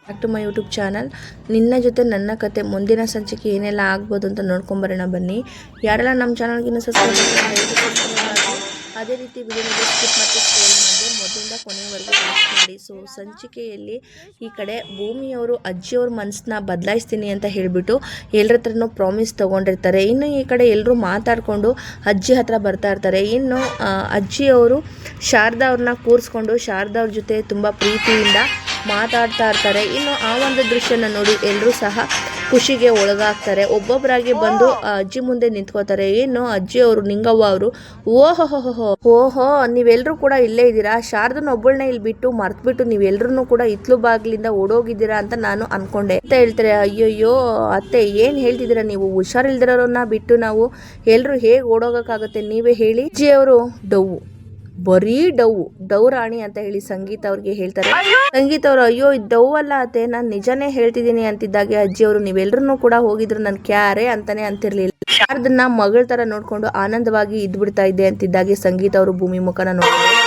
Back to my YouTube channel. ನಿನ್ನ ಜೊತೆ ನನ್ನ ಕತೆ ಮುಂದಿನ ಸಂಚಿಕೆ ಏನೆಲ್ಲ ಆಗ್ಬೋದು ಅಂತ ನೋಡ್ಕೊಂಬರೋಣ ಬನ್ನಿ. ಯಾರೆಲ್ಲ ನಮ್ಮ ಚಾನಲ್ಗಿನ್ನ ಅದೇ ರೀತಿ ವಿಡಿಯೋನ ಸ್ಕಿಪ್ ಮತ್ತು ಸ್ಕ್ರೋಲ್ ಮಾಡಿದೆ ಮೊದಲಿಂದ ಕೊನೆಯವರೆಗೂ ವಾಚ್ ಮಾಡಿ. ಸೊ ಸಂಚಿಕೆಯಲ್ಲಿ ಈ ಕಡೆ ಭೂಮಿಯವರು ಅಜ್ಜಿಯವ್ರ ಮನಸ್ಸನ್ನ ಬದಲಾಯಿಸ್ತೀನಿ ಅಂತ ಹೇಳಿಬಿಟ್ಟು ಎಲ್ಲರ ಹತ್ರನೂ ಪ್ರಾಮಿಸ್ ತೊಗೊಂಡಿರ್ತಾರೆ. ಇನ್ನು ಈ ಕಡೆ ಎಲ್ಲರೂ ಮಾತಾಡಿಕೊಂಡು ಅಜ್ಜಿ ಹತ್ರ ಬರ್ತಾ ಇರ್ತಾರೆ. ಇನ್ನು ಅಜ್ಜಿಯವರು ಶಾರದಾ ಅವ್ರನ್ನ ಕೂರಿಸ್ಕೊಂಡು ಶಾರದಾ ಅವ್ರ ಜೊತೆ ತುಂಬ ಪ್ರೀತಿಯಿಂದ ಮಾತಾಡ್ತಾ ಇರ್ತಾರೆ. ಇನ್ನು ಆ ಒಂದು ದೃಶ್ಯನ ನೋಡಿ ಎಲ್ಲರೂ ಸಹ ಖುಷಿಗೆ ಒಳಗಾಗ್ತಾರೆ. ಒಬ್ಬೊಬ್ಬರಾಗಿ ಬಂದು ಅಜ್ಜಿ ಮುಂದೆ ನಿಂತ್ಕೋತಾರೆ. ಇನ್ನು ಅಜ್ಜಿಯವರು ನಿಂಗವ್ವ ಅವರು ಓಹೋ ನೀವೆಲ್ಲರೂ ಕೂಡ ಇಲ್ಲೇ ಇದ್ದೀರಾ, ಶಾರದನ ಒಬ್ಬಳನ್ನ ಇಲ್ಲಿ ಬಿಟ್ಟು ಮರ್ತ್ಬಿಟ್ಟು ನೀವೆಲ್ಲರೂ ಕೂಡ ಇತ್ಲು ಬಾಗಿಲಿಂದ ಓಡೋಗಿದ್ದೀರಾ ಅಂತ ನಾನು ಅನ್ಕೊಂಡೆ ಅಂತ ಹೇಳ್ತಾರೆ. ಅಯ್ಯಯ್ಯೋ ಅತ್ತೆ ಏನು ಹೇಳ್ತಿದ್ದೀರಾ ನೀವು, ಹುಷಾರಿಲ್ದಿರೋರನ್ನ ಬಿಟ್ಟು ನಾವು ಎಲ್ಲರೂ ಹೇಗೆ ಓಡೋಗಕ್ಕಾಗತ್ತೆ ನೀವೇ ಹೇಳಿ. ಅಜ್ಜಿಯವರು ಬರೀ ಡವ್ ರಾಣಿ ಅಂತ ಹೇಳಿ ಸಂಗೀತ ಅವ್ರಿಗೆ ಹೇಳ್ತಾರೆ. ಸಂಗೀತ ಅವರು ಅಯ್ಯೋ ಡವ್ ಅಲ್ಲ ಅತ್ತೆ, ನಾನು ನಿಜಾನೇ ಹೇಳ್ತಿದ್ದೀನಿ ಅಂತಿದ್ದಾಗೆ ಅಜ್ಜಿಯವರು ನೀವೆಲ್ಲರೂ ಕೂಡ ಹೋಗಿದ್ರು ನನ್ ಕ್ಯಾರೆ ಅಂತಾನೆ ಅಂತಿರ್ಲಿಲ್ಲ. ಶಾರದನ್ನ ಮಗಳ ತರ ನೋಡ್ಕೊಂಡು ಆನಂದವಾಗಿ ಇದ್ಬಿಡ್ತಾ ಇದ್ದೆ ಅಂತಿದ್ದಾಗೆ ಸಂಗೀತ ಅವರು ಭೂಮಿ ಮುಖನ ನೋಡ್ತಾರೆ.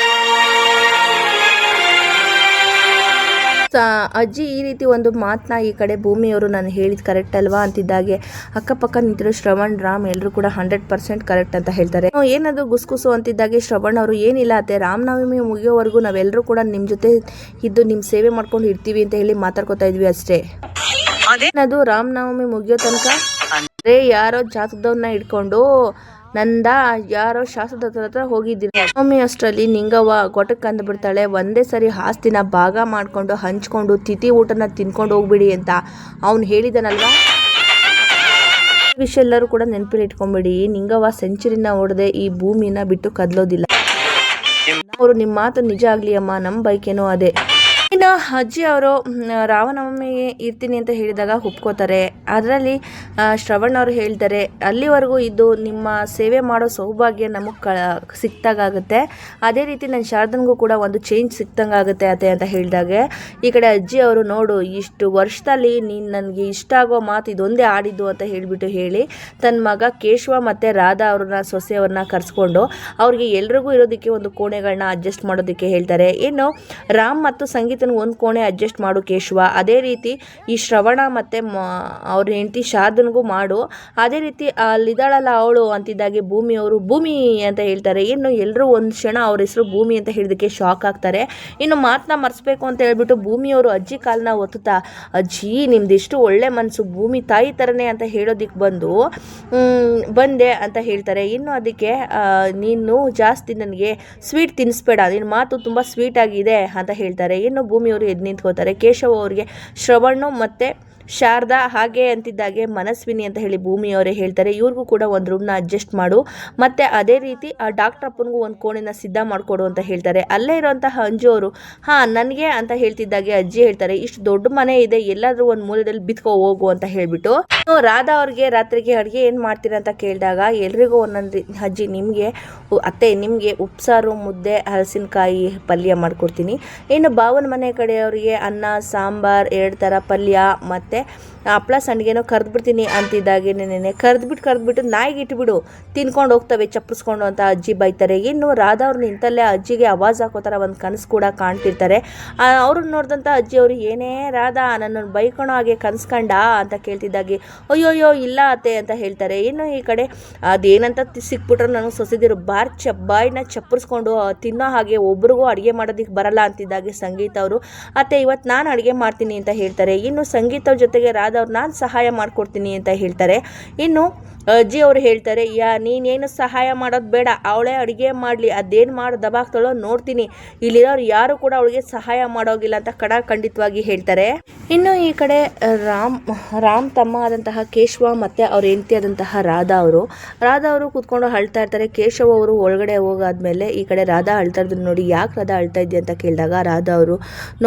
ಅಜ್ಜಿ ಈ ರೀತಿ ಒಂದು ಮಾತನ್ನ ಈ ಕಡೆ ಭೂಮಿಯವರು ನಾನು ಹೇಳಿದ್ ಕರೆಕ್ಟ್ ಅಲ್ವಾ ಅಂತಿದ್ದಾಗೆ ಅಕ್ಕಪಕ್ಕ ನಿಂತಿರೋ ಶ್ರವಣ್ ರಾಮ್ ಎಲ್ಲರೂ ಕೂಡ 100% ಕರೆಕ್ಟ್ ಅಂತ ಹೇಳ್ತಾರೆ. ಏನದು ಗುಸ್ಗುಸು ಅಂತಿದ್ದಾಗೆ ಶ್ರವಣ್ ಅವರು ಏನಿಲ್ಲ ಅತ್ತೆ, ರಾಮನವಮಿ ಮುಗಿಯೋವರೆಗೂ ನಾವೆಲ್ಲರೂ ಕೂಡ ನಿಮ್ ಜೊತೆ ಇದ್ದು ನಿಮ್ ಸೇವೆ ಮಾಡ್ಕೊಂಡು ಇರ್ತೀವಿ ಅಂತ ಹೇಳಿ ಮಾತಾಡ್ಕೊತಾ ಇದ್ವಿ ಅಷ್ಟೇ. ಅದು ರಾಮನವಮಿ ಮುಗಿಯೋ ತನಕ ಯಾರೋ ಜಾತಕದವ್ರನ್ನ ಇಟ್ಕೊಂಡು ನಂದ ಯಾರೋ ಶಾಸ್ತ್ರದ ಹತ್ರ ಹೋಗಿದ್ದೀನಿ. ಒಮ್ಮೆ ಅಷ್ಟರಲ್ಲಿ ನಿಂಗವ್ವ ಗೊಟಕ್ ಅಂದ್ಬಿಡ್ತಾಳೆ, ಒಂದೇ ಸರಿ ಆಸ್ತಿನ ಭಾಗ ಮಾಡ್ಕೊಂಡು ಹಂಚ್ಕೊಂಡು ತಿಥಿ ಊಟನ ತಿನ್ಕೊಂಡು ಹೋಗ್ಬಿಡಿ ಅಂತ ಅವ್ನು ಹೇಳಿದನಲ್ವಾ. ವಿಷಯ ಎಲ್ಲರೂ ಕೂಡ ನೆನಪಲ್ಲಿ ಇಟ್ಕೊಂಡ್ಬಿಡಿ, ನಿಂಗವ್ವ ಸೆಂಚುರಿನ ಹೊಡೆದೆ ಈ ಭೂಮಿನ ಬಿಟ್ಟು ಕದಲೋದಿಲ್ಲ. ಅವರು ನಿಮ್ಮ ಮಾತು ನಿಜ ಆಗ್ಲಿ ಅಮ್ಮ, ನಮ್ಮ ಬೈಕೇನೋ ಅದೇ. ಇನ್ನು ಅಜ್ಜಿ ಅವರು ರಾಮನವಮಿಗೆ ಇರ್ತೀನಿ ಅಂತ ಹೇಳಿದಾಗ ಒಪ್ಕೋತಾರೆ. ಅದರಲ್ಲಿ ಶ್ರವಣ್ ಅವರು ಹೇಳ್ತಾರೆ, ಅಲ್ಲಿವರೆಗೂ ಇದು ನಿಮ್ಮ ಸೇವೆ ಮಾಡೋ ಸೌಭಾಗ್ಯ ನಮಗೆ ಸಿಕ್ತಾಗುತ್ತೆ, ಅದೇ ರೀತಿ ನನ್ನ ಶಾರದನ್ಗೂ ಕೂಡ ಒಂದು ಚೇಂಜ್ ಸಿಕ್ತಂಗಾಗುತ್ತೆ ಅತ್ತೆ ಅಂತ ಹೇಳಿದಾಗೆ ಈ ಕಡೆ ಅಜ್ಜಿ ಅವರು ನೋಡು ಇಷ್ಟು ವರ್ಷದಲ್ಲಿ ನೀನು ನನಗೆ ಇಷ್ಟ ಆಗೋ ಮಾತು ಇದೊಂದೇ ಆಡಿದ್ದು ಅಂತ ಹೇಳಿಬಿಟ್ಟು ಹೇಳಿ ತನ್ನ ಮಗ ಕೇಶವ ಮತ್ತು ರಾಧಾ ಅವ್ರನ್ನ ಸೊಸೆಯವ್ರನ್ನ ಕರೆಸ್ಕೊಂಡು ಅವ್ರಿಗೆ ಎಲ್ರಿಗೂ ಇರೋದಕ್ಕೆ ಒಂದು ಕೋಣೆಗಳನ್ನ ಅಡ್ಜಸ್ಟ್ ಮಾಡೋದಕ್ಕೆ ಹೇಳ್ತಾರೆ. ಇನ್ನು ರಾಮ್ ಮತ್ತು ಸಂಗೀತ ಒಂದು ಕೋಣೆ ಅಡ್ಜಸ್ಟ್ ಮಾಡು ಕೇಶವ, ಅದೇ ರೀತಿ ಈ ಶ್ರವಣ ಮತ್ತೆ ಅವ್ರ ಹೆಂಡತಿ ಶಾರದನ್ಗೂ ಮಾಡು, ಅದೇ ರೀತಿ ಅಲ್ಲಿದ್ದಾಳಲ್ಲ ಅವಳು ಅಂತಿದ್ದಾಗೆ ಭೂಮಿಯವರು ಭೂಮಿ ಅಂತ ಹೇಳ್ತಾರೆ. ಇನ್ನು ಎಲ್ಲರೂ ಒಂದು ಕ್ಷಣ ಅವ್ರ ಹೆಸರು ಭೂಮಿ ಅಂತ ಹೇಳಿದಕ್ಕೆ ಶಾಕ್ ಆಗ್ತಾರೆ. ಇನ್ನು ಮಾತನ್ನ ಮರ್ಸ್ಬೇಕು ಅಂತ ಹೇಳ್ಬಿಟ್ಟು ಭೂಮಿಯವರು ಅಜ್ಜಿ ಕಾಲನ್ನ ಒತ್ತುತ್ತಾ, ಅಜ್ಜಿ ನಿಮ್ದಿಷ್ಟು ಒಳ್ಳೆ ಮನಸ್ಸು, ಭೂಮಿ ತಾಯಿ ಥರನೇ ಅಂತ ಹೇಳೋದಿಕ್ಕೆ ಬಂದೆ ಅಂತ ಹೇಳ್ತಾರೆ. ಇನ್ನು ಅದಕ್ಕೆ ನೀನು ಜಾಸ್ತಿ ನನಗೆ ಸ್ವೀಟ್ ತಿನ್ನಿಸ್ಬೇಡ, ನಿನ್ನ ಮಾತು ತುಂಬ ಸ್ವೀಟ್ ಆಗಿದೆ ಅಂತ ಹೇಳ್ತಾರೆ. ಇನ್ನು ಭೂಮಿಯವರು ಎದ್ದು ನಿಂತ್ಕೋತಾರೆ. ಕೇಶವ ಅವರಿಗೆ ಶ್ರವಣ್ಣು ಮತ್ತು ಶಾರದಾ ಹಾಗೆ ಅಂತಿದ್ದಾಗೆ ಮನಸ್ವಿನಿ ಅಂತ ಹೇಳಿ ಭೂಮಿಯವರೇ ಹೇಳ್ತಾರೆ, ಇವ್ರಿಗೂ ಕೂಡ ಒಂದು ರೂಮ್ನ ಅಡ್ಜಸ್ಟ್ ಮಾಡು, ಮತ್ತು ಅದೇ ರೀತಿ ಆ ಡಾಕ್ಟರ್ ಅಪ್ಪನಿಗೂ ಒಂದು ಕೋಣೆನ ಸಿದ್ಧ ಮಾಡಿಕೊಡು ಅಂತ ಹೇಳ್ತಾರೆ. ಅಲ್ಲೇ ಇರೋಂತಹ ಅಂಜು ಅವರು ನನಗೆ ಅಂತ ಹೇಳ್ತಿದ್ದಾಗೆ ಅಜ್ಜಿ ಹೇಳ್ತಾರೆ, ಇಷ್ಟು ದೊಡ್ಡ ಮನೆ ಇದೆ, ಎಲ್ಲಾದರೂ ಒಂದು ಮೂಲದಲ್ಲಿ ಬಿತ್ಕೋ ಹೋಗು ಅಂತ ಹೇಳ್ಬಿಟ್ಟು ರಾಧಾ ಅವ್ರಿಗೆ ರಾತ್ರಿಗೆ ಅಡುಗೆ ಏನು ಮಾಡ್ತೀರಾ ಅಂತ ಕೇಳಿದಾಗ ಎಲ್ರಿಗೂ ಒಂದೊಂದು, ಅಜ್ಜಿ ನಿಮಗೆ ಅತ್ತೆ ನಿಮಗೆ ಉಪ್ಸಾರು ಮುದ್ದೆ ಹಲಸಿನಕಾಯಿ ಪಲ್ಯ ಮಾಡಿಕೊಡ್ತೀನಿ, ಇನ್ನು ಭಾವನ ಮನೆ ಕಡೆಯವರಿಗೆ ಅನ್ನ ಸಾಂಬಾರ್ 2 ಥರ ಪಲ್ಯ ಮತ್ತು ಹಪ್ಳ ಸಂಡಿಗೆನೋ ಕರೆದ್ಬಿಡ್ತೀನಿ ಅಂತಿದ್ದಾಗೆ ನೆನೆ ಕರೆದ್ಬಿಟ್ಟು ನಾಯಿಗೆ ಇಟ್ಬಿಡು ತಿನ್ಕೊಂಡು ಹೋಗ್ತವೆ ಚಪ್ಪರಿಸ್ಕೊಂಡು ಅಂತ ಅಜ್ಜಿ ಬೈತಾರೆ. ಇನ್ನು ರಾಧಾ ಅವ್ರು ನಿಂತಲ್ಲೇ ಅಜ್ಜಿಗೆ ಆವಾಜ್ ಹಾಕೋತಾರ ಒಂದು ಕನಸು ಕೂಡ ಕಾಣ್ತಿರ್ತಾರೆ. ಅವ್ರನ್ನ ನೋಡಿದಂಥ ಅಜ್ಜಿ ಅವರು ಏನೇ ರಾಧಾ ನನ್ನನ್ನು ಬೈಕೊಳೋ ಹಾಗೆ ಕನ್ಸ್ಕೊಂಡ ಅಂತ ಕೇಳ್ತಿದ್ದಾಗೆ ಅಯ್ಯೋಯ್ಯೋ ಇಲ್ಲ ಅತ್ತೆ ಅಂತ ಹೇಳ್ತಾರೆ. ಇನ್ನು ಈ ಕಡೆ ಅದೇನಂತ ಸಿಕ್ಬಿಟ್ರೆ ನನಗೆ ಸೊಸೆದಿರು ಬಾಯಿನ ಚಪ್ಪರಿಸ್ಕೊಂಡು ತಿನ್ನೋ ಹಾಗೆ ಒಬ್ರಿಗೂ ಅಡುಗೆ ಮಾಡೋದಕ್ಕೆ ಬರಲ್ಲ ಅಂತಿದ್ದಾಗೆ ಸಂಗೀತ ಅವರು ಅತ್ತೆ ಇವತ್ತು ನಾನು ಅಡುಗೆ ಮಾಡ್ತೀನಿ ಅಂತ ಹೇಳ್ತಾರೆ. ಇನ್ನು ಸಂಗೀತ ಜೊತೆಗೆ ರಾಧಾ ಅವ್ರು ನಾನು ಸಹಾಯ ಮಾಡ್ಕೊಡ್ತೀನಿ ಅಂತ ಹೇಳ್ತಾರೆ. ಇನ್ನು ಅಜ್ಜಿ ಅವರು ಹೇಳ್ತಾರೆ, ನೀನೇನು ಸಹಾಯ ಮಾಡೋದು ಬೇಡ, ಅವಳೇ ಅಡುಗೆ ಮಾಡಲಿ, ಅದೇನು ಮಾಡಿ ದಬಾಕ್ತಾಳೋ ನೋಡ್ತೀನಿ, ಇಲ್ಲಿರೋರು ಯಾರು ಕೂಡ ಅವಳಿಗೆ ಸಹಾಯ ಮಾಡೋಗಿಲ್ಲ ಅಂತ ಖಂಡಿತವಾಗಿ ಹೇಳ್ತಾರೆ. ಇನ್ನು ಈ ಕಡೆ ರಾಮ್ ತಮ್ಮ ಆದಂತಹ ಕೇಶವ ಮತ್ತು ಅವ್ರ ಹೆಂಡತಿ ಆದಂತಹ ರಾಧಾ ಅವರು ಕೂತ್ಕೊಂಡು ಅಳ್ತಾ ಇರ್ತಾರೆ. ಕೇಶವ ಅವರು ಒಳಗಡೆ ಹೋಗಾದ್ಮೇಲೆ ಈ ಕಡೆ ರಾಧಾ ಅಳ್ತಾ ಇದ್ರು ನೋಡಿ, ಯಾಕೆ ರಾಧಾ ಅಳ್ತಾ ಇದ್ದೆ ಅಂತ ಕೇಳಿದಾಗ ರಾಧಾ ಅವರು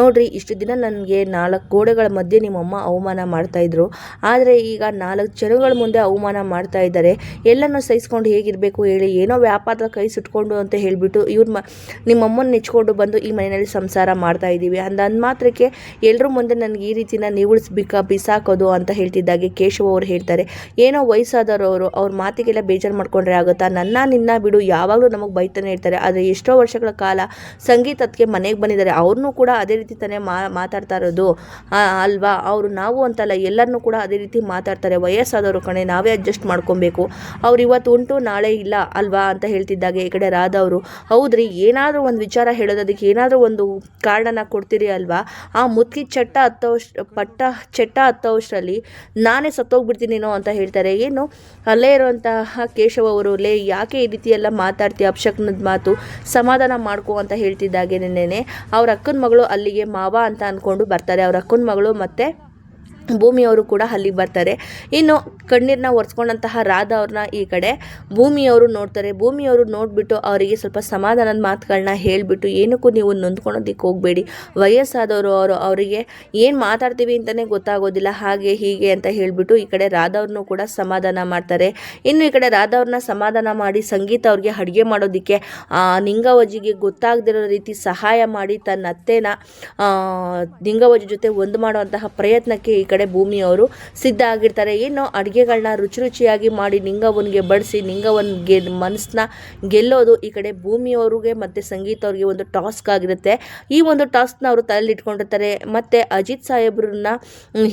ನೋಡ್ರಿ ಇಷ್ಟು ದಿನ ನನಗೆ 4 ಗೋಡೆಗಳ ಮಧ್ಯೆ ನಿಮ್ಮಮ್ಮ ಅವಮಾನ ಮಾಡ್ತಾಯಿದ್ರು, ಆದರೆ ಈಗ 4 ಜನಗಳ ಮುಂದೆ ಅವಮಾನ ಮಾಡ್ತಾ ಇದ್ದಾರೆ. ಎಲ್ಲನೂ ಸಹಿಸ್ಕೊಂಡು ಹೇಗಿರಬೇಕು ಹೇಳಿ, ಏನೋ ವ್ಯಾಪಾರದ ಕೈ ಸುಟ್ಕೊಂಡು ಅಂತ ಹೇಳಿಬಿಟ್ಟು ನಿಮ್ಮಮ್ಮನ ನೆಚ್ಕೊಂಡು ಬಂದು ಈ ಮನೆಯಲ್ಲಿ ಸಂಸಾರ ಮಾಡ್ತಾ ಇದ್ದೀವಿ ಅಂದ ಮಾತ್ರಕ್ಕೆ ಎಲ್ಲರೂ ಮುಂದೆ ನನಗೆ ಈ ರೀತಿನ ಬಿಸಾಕೋದು ಅಂತ ಹೇಳ್ತಿದ್ದಾಗೆ ಕೇಶವ ಅವರು ಹೇಳ್ತಾರೆ, ಏನೋ ವಯಸ್ಸಾದವರು ಅವ್ರ ಮಾತಿಗೆಲ್ಲ ಬೇಜಾರು ಮಾಡ್ಕೊಂಡ್ರೆ ಆಗುತ್ತಾ, ನಿನ್ನ ಬಿಡು, ಯಾವಾಗಲೂ ನಮಗೆ ಬೈತಾನೆ ಇರ್ತಾರೆ. ಆದರೆ ಎಷ್ಟೋ ವರ್ಷಗಳ ಕಾಲ ಸಂಗೀತಕ್ಕೆ ಮನೆಗೆ ಬಂದಿದ್ದಾರೆ, ಅವ್ರನ್ನೂ ಕೂಡ ಅದೇ ರೀತಿ ತಾನೇ ಮಾತಾಡ್ತಾ ಇರೋದು ಅಲ್ವಾ. ಅವರು ನಾವು ಅಂತಲ್ಲ, ಎಲ್ಲರನ್ನೂ ಕೂಡ ಅದೇ ರೀತಿ ಮಾತಾಡ್ತಾರೆ. ವಯಸ್ಸಾದವರು ಕಣೆ, ನಾವೇ ಅಡ್ಜಸ್ಟ್ ಮಾಡ್ಕೊಬೇಕು, ಅವ್ರು ಇವತ್ತು ಉಂಟು ನಾಳೆ ಇಲ್ಲ ಅಲ್ವಾ ಅಂತ ಹೇಳ್ತಿದ್ದಾಗೆ ಈ ಕಡೆ ರಾಧವರು, ಹೌದ್ರಿ, ಏನಾದರೂ ಒಂದು ವಿಚಾರ ಹೇಳೋದಕ್ಕೆ ಏನಾದರೂ ಒಂದು ಕಾರಣನ ಕೊಡ್ತೀರಿ ಅಲ್ವಾ, ಆ ಮುತ್ಕಿ ಚಟ್ಟ ಹತ್ತೋಷ್ಟರಲ್ಲಿ ನಾನೇ ಸತ್ತೋಗ್ಬಿಡ್ತೀನೇನೋ ಅಂತ ಹೇಳ್ತಾರೆ. ಏನು ಅಲ್ಲೇ ಇರುವಂತಹ ಕೇಶವ ಅವರು, ಯಾಕೆ ಈ ರೀತಿ ಎಲ್ಲ ಮಾತಾಡ್ತೀಯ, ಅಪಶಕ್ನದ ಮಾತು, ಸಮಾಧಾನ ಮಾಡ್ಕೋ ಅಂತ ಹೇಳ್ತಿದ್ದಾಗೆ ನೆನ್ನೆನೆ ಅವ್ರ ಅಕ್ಕನ ಮಗಳು ಅಲ್ಲಿಗೆ ಮಾವ ಅಂತ ಅಂದ್ಕೊಂಡು ಬರ್ತಾರೆ. ಅವ್ರ ಅಕ್ಕನ ಮಗಳು ಮತ್ತು ಭೂಮಿಯವರು ಕೂಡ ಅಲ್ಲಿಗೆ ಬರ್ತಾರೆ. ಇನ್ನು ಕಣ್ಣೀರನ್ನ ಒರೆಸ್ಕೊಂಡಂತಹ ರಾಧಾ ಅವ್ರನ್ನ ಈ ಕಡೆ ಭೂಮಿಯವರು ನೋಡ್ತಾರೆ. ಭೂಮಿಯವರು ನೋಡಿಬಿಟ್ಟು ಅವರಿಗೆ ಸ್ವಲ್ಪ ಸಮಾಧಾನದ ಮಾತುಗಳನ್ನ ಹೇಳಿಬಿಟ್ಟು, ಏನಕ್ಕೂ ನೀವು ನೊಂದ್ಕೊಳೋದಕ್ಕೆ ಹೋಗಬೇಡಿ, ವಯಸ್ಸಾದವರು ಅವರಿಗೆ ಏನು ಮಾತಾಡ್ತೀವಿ ಅಂತಲೇ ಗೊತ್ತಾಗೋದಿಲ್ಲ, ಹಾಗೆ ಹೀಗೆ ಅಂತ ಹೇಳಿಬಿಟ್ಟು ಈ ಕಡೆ ರಾಧಾ ಅವ್ರನ್ನೂ ಕೂಡ ಸಮಾಧಾನ ಮಾಡ್ತಾರೆ. ಇನ್ನು ಈ ಕಡೆ ರಾಧಾ ಅವ್ರನ್ನ ಸಮಾಧಾನ ಮಾಡಿ ಸಂಗೀತ ಅವ್ರಿಗೆ ಅಡುಗೆ ಮಾಡೋದಕ್ಕೆ ನಿಂಗವಜ್ಜಿಗೆ ಗೊತ್ತಾಗದಿರೋ ರೀತಿ ಸಹಾಯ ಮಾಡಿ ತನ್ನ ಅತ್ತೆನ ನಿಂಗವಜ್ಜಿ ಜೊತೆ ಒಂದು ಮಾಡುವಂತಹ ಪ್ರಯತ್ನಕ್ಕೆ ಈ ಕಡೆ ಭೂಮಿಯವರು ಸಿದ್ಧ ಆಗಿರ್ತಾರೆ. ಏನು ಅಡುಗೆಗಳನ್ನ ರುಚಿಯಾಗಿ ಮಾಡಿ ನಿಂಗವನ್ಗೆ ಬಡಿಸಿ ನಿಂಗವನ್ಗೆ ಮನಸ್ಸನ್ನ ಗೆಲ್ಲೋದು ಈ ಕಡೆ ಭೂಮಿಯವ್ರಿಗೆ ಮತ್ತು ಸಂಗೀತ ಅವ್ರಿಗೆ ಒಂದು ಟಾಸ್ಕ್ ಆಗಿರುತ್ತೆ. ಈ ಒಂದು ಟಾಸ್ಕ್ನ ಅವರು ತಲೆಯಲ್ಲಿ ಇಟ್ಕೊಂಡಿರ್ತಾರೆ. ಮತ್ತು ಅಜಿತ್ ಸಾಹೇಬ್ರನ್ನ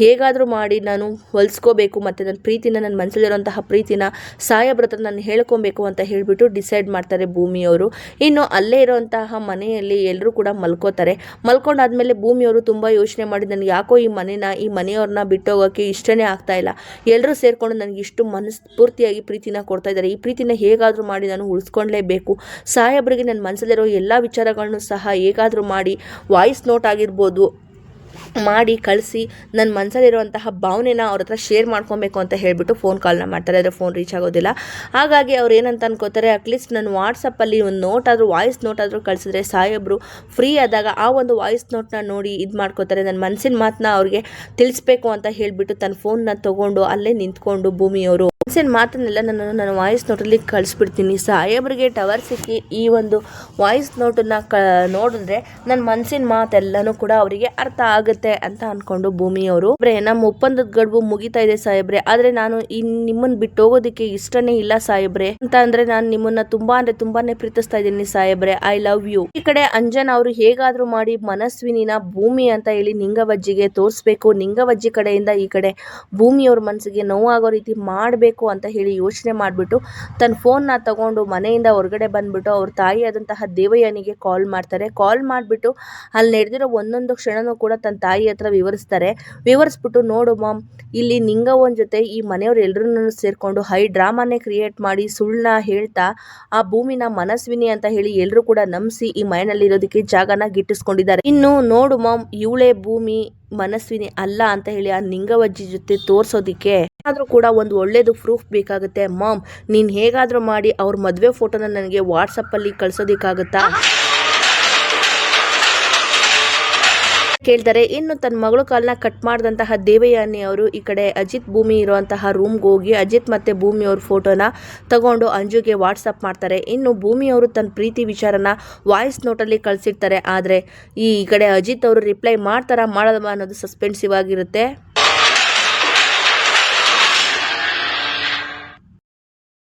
ಹೇಗಾದರೂ ಮಾಡಿ ನಾನು ಹೊಲಿಸ್ಕೋಬೇಕು ಮತ್ತು ನನ್ನ ಪ್ರೀತಿನ, ನನ್ನ ಮನಸ್ಸಲ್ಲಿರುವಂತಹ ಪ್ರೀತಿನ ಸಾಹೇಬ್ರ ಹತ್ರ ನಾನು ಹೇಳ್ಕೊಬೇಕು ಅಂತ ಹೇಳಿಬಿಟ್ಟು ಡಿಸೈಡ್ ಮಾಡ್ತಾರೆ ಭೂಮಿಯವರು. ಇನ್ನು ಅಲ್ಲೇ ಇರುವಂತಹ ಮನೆಯಲ್ಲಿ ಎಲ್ಲರೂ ಕೂಡ ಮಲ್ಕೋತಾರೆ. ಮಲ್ಕೊಂಡಾದ್ಮೇಲೆ ಭೂಮಿಯವರು ತುಂಬ ಯೋಚನೆ ಮಾಡಿ, ನನಗೆ ಯಾಕೋ ಈ ಮನೆಯವ್ರನ್ನ ಬಿಟ್ಟೋಗೋಕ್ಕೆ ಇಷ್ಟನೇ ಆಗ್ತಾ ಇಲ್ಲ, ಎಲ್ಲರೂ ಸೇರಿಕೊಂಡು ನನಗೆ ಇಷ್ಟು ಮನಸ್ಫೂರ್ತಿಯಾಗಿ ಪ್ರೀತಿನ ಕೊಡ್ತಾ ಇದ್ದಾರೆ, ಈ ಪ್ರೀತಿನ ಹೇಗಾದರೂ ಮಾಡಿ ನಾನು ಉಳಿಸ್ಕೊಳ್ಳೇಬೇಕು, ಸಾಹೇಬ್ರಿಗೆ ನನ್ನ ಮನಸ್ಸಲ್ಲಿರೋ ಎಲ್ಲ ವಿಚಾರಗಳನ್ನು ಸಹ ಹೇಗಾದರೂ ಮಾಡಿ ವಾಯ್ಸ್ ನೋಟ್ ಆಗಿರ್ಬೋದು ಮಾಡಿ ಕಳಿಸಿ ನನ್ನ ಮನಸ್ಸಲ್ಲಿರುವಂತಹ ಭಾವನೆನ ಅವ್ರ ಹತ್ರ ಶೇರ್ ಮಾಡ್ಕೊಬೇಕು ಅಂತ ಹೇಳಿಬಿಟ್ಟು ಫೋನ್ ಕಾಲ್ನ ಮಾಡ್ತಾರೆ. ಆದರೆ ಫೋನ್ ರೀಚ್ ಆಗೋದಿಲ್ಲ. ಹಾಗಾಗಿ ಅವ್ರು ಏನಂತ ಅನ್ಕೋತಾರೆ, ಅಟ್ಲೀಸ್ಟ್ ನಾನು ವಾಟ್ಸಪ್ಪಲ್ಲಿ ಒಂದು ನೋಟ್ ಆದರೂ, ವಾಯ್ಸ್ ನೋಟ್ ಆದರೂ ಕಳಿಸಿದ್ರೆ ಸಾಹೇಬ್ರು ಫ್ರೀ ಆದಾಗ ಆ ಒಂದು ವಾಯ್ಸ್ ನೋಟ್ನ ನೋಡಿ ಇದು ಮಾಡ್ಕೋತಾರೆ, ನನ್ನ ಮನಸ್ಸಿನ ಮಾತನ್ನ ಅವ್ರಿಗೆ ತಿಳಿಸ್ಬೇಕು ಅಂತ ಹೇಳಿಬಿಟ್ಟು ತನ್ನ ಫೋನ್ನ ತೊಗೊಂಡು ಅಲ್ಲೇ ನಿಂತ್ಕೊಂಡು ಭೂಮಿಯವರು ಮನಸ್ಸಿನ ಮಾತನ್ನೆಲ್ಲ ನನ್ನ ವಾಯ್ಸ್ ನೋಟಲ್ಲಿ ಕಳಿಸ್ಬಿಡ್ತೀನಿ, ಸಾಹೇಬ್ರಿಗೆ ಟವರ್ ಸಿಕ್ಕಿ ಈ ಒಂದು ವಾಯ್ಸ್ ನೋಟನ್ನು ನೋಡಿದ್ರೆ ನನ್ನ ಮನಸ್ಸಿನ ಮಾತೆಲ್ಲನೂ ಕೂಡ ಅವರಿಗೆ ಅರ್ಥ ಆಗುತ್ತೆ ಅಂತ ಅಂದ್ಕೊಂಡು ಭೂಮಿಯವರು, ನಮ್ಮ ಒಪ್ಪಂದದ ಗಡುವು ಮುಗಿತಾ ಇದೆ ಸಾಹೇಬ್ರೆ, ಆದರೆ ನಾನು ನಿಮ್ಮನ್ನು ಬಿಟ್ಟು ಹೋಗೋದಕ್ಕೆ ಇಷ್ಟನೇ ಇಲ್ಲ ಸಾಹೇಬ್ರೆ ಅಂತ ಅಂದರೆ, ನಾನು ನಿಮ್ಮನ್ನ ತುಂಬಾನೇ ಪ್ರೀತಿಸ್ತಾ ಇದ್ದೀನಿ ಸಾಹೇಬ್ರೆ, ಐ ಲವ್ ಯು. ಈ ಕಡೆ ಅಂಜನ್ ಅವರು ಹೇಗಾದರೂ ಮಾಡಿ ಮನಸ್ವಿನಿನ ಭೂಮಿ ಅಂತ ಹೇಳಿ ನಿಂಗವಜ್ಜಿಗೆ ತೋರಿಸ್ಬೇಕು, ನಿಂಗವಜ್ಜಿ ಕಡೆಯಿಂದ ಈ ಕಡೆ ಭೂಮಿಯವ್ರ ಮನಸ್ಸಿಗೆ ನೋವಾಗೋ ರೀತಿ ಮಾಡಬೇಕು ಅಂತ ಹೇಳಿ ಯೋಚನೆ ಮಾಡಿಬಿಟ್ಟು ತನ್ನ ಫೋನ್ನ ತಗೊಂಡು ಮನೆಯಿಂದ ಹೊರಗಡೆ ಬಂದ್ಬಿಟ್ಟು ಅವ್ರ ತಾಯಿಯಾದಂತಹ ದೇವಯ್ಯನಿಗೆ ಕಾಲ್ ಮಾಡ್ತಾರೆ. ಕಾಲ್ ಮಾಡಿಬಿಟ್ಟು ಅಲ್ಲಿ ನಡೆದಿರೋ ಒಂದೊಂದು ಕ್ಷಣನೂ ಕೂಡ ತನ್ನ ತಾಯಿ ಹತ್ರ ವಿವರಿಸ್ಬಿಟ್ಟು, ನೋಡು ಮಾಮ್, ಇಲ್ಲಿ ನಿಂಗವನ್ ಜೊತೆ ಈ ಮನೆಯವ್ರು ಎಲ್ಲರನ್ನೂ ಸೇರಿಕೊಂಡು ಹೈ ಡ್ರಾಮಾನೇ ಕ್ರಿಯೇಟ್ ಮಾಡಿ ಸುಳ್ಳನ್ನ ಹೇಳ್ತಾ ಆ ಭೂಮಿನ ಮನಸ್ವಿನಿ ಅಂತ ಹೇಳಿ ಎಲ್ಲರೂ ಕೂಡ ನಂಬಿಸಿ ಈ ಮನೆಯಲ್ಲಿ ಇರೋದಕ್ಕೆ ಜಾಗನ ಗಿಟ್ಟಿಸ್ಕೊಂಡಿದ್ದಾರೆ. ಇನ್ನು ನೋಡು ಮಾಮ್, ಇವಳೇ ಭೂಮಿ, ಮನಸ್ವಿನಿ ಅಲ್ಲ ಅಂತ ಹೇಳಿ ಆ ನಿಂಗವಜ್ಜಿ ಜೊತೆ ತೋರಿಸೋದಿಕ್ಕೆ ಆದರೂ ಕೂಡ ಒಂದು ಒಳ್ಳೇದು ಪ್ರೂಫ್ ಬೇಕಾಗುತ್ತೆ ಮಾಮ್, ನೀನು ಹೇಗಾದರೂ ಮಾಡಿ ಅವ್ರ ಮದುವೆ ಫೋಟೋನ ನನಗೆ ವಾಟ್ಸಪ್ಪಲ್ಲಿ ಕಳ್ಸೋದಕ್ಕಾಗುತ್ತಾ ಕೇಳ್ತಾರೆ. ಇನ್ನು ತನ್ನ ಮಗಳು ಕಾಲನ್ನ ಕಟ್ ಮಾಡಿದಂತಹ ದೇವಯಾನಿ ಅವರು ಈ ಕಡೆ ಅಜಿತ್ ಭೂಮಿ ಇರುವಂತಹ ರೂಮ್ಗೆ ಹೋಗಿ ಅಜಿತ್ ಮತ್ತು ಭೂಮಿ ಅವ್ರ ಫೋಟೋನ ತಗೊಂಡು ಅಂಜುಗೆ ವಾಟ್ಸಪ್ ಮಾಡ್ತಾರೆ. ಇನ್ನು ಭೂಮಿಯವರು ತನ್ನ ಪ್ರೀತಿ ವಿಚಾರನ ವಾಯ್ಸ್ ನೋಟಲ್ಲಿ ಕಳಿಸಿರ್ತಾರೆ. ಆದರೆ ಈ ಕಡೆ ಅಜಿತ್ ಅವರು ರಿಪ್ಲೈ ಮಾಡಲ್ಲ ಅನ್ನೋದು ಸಸ್ಪೆನ್ಸಿವ್ ಆಗಿರುತ್ತೆ.